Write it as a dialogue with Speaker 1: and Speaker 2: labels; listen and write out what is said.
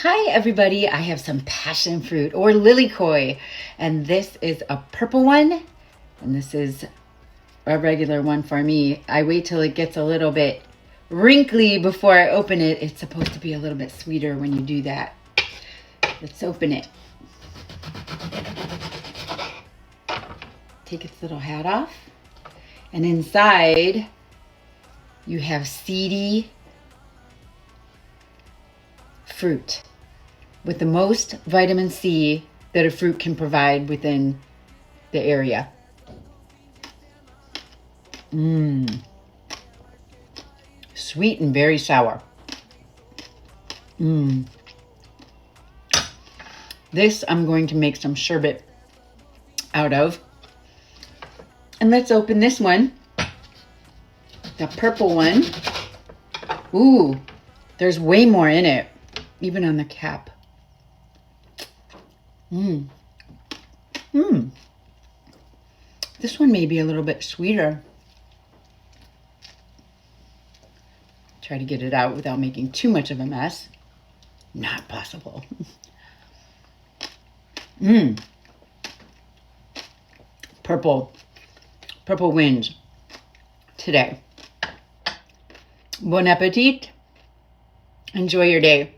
Speaker 1: Hi everybody, I have some passion fruit or lilikoi, and this is a purple one, and this is a regular one for me. I wait till it gets a little bit wrinkly before I open it. It's supposed to be a little bit sweeter when you do that. Let's open it. Take its little hat off, and inside you have seedy fruit with the most vitamin C that a fruit can provide within the area. Sweet and very sour. This I'm going to make some sherbet out of. And let's open this one, the purple one. Ooh, there's way more in it, even on the cap. This one may be a little bit sweeter. Try to get it out without making too much of a mess. Not possible. Purple wins today. Bon appetit. Enjoy your day.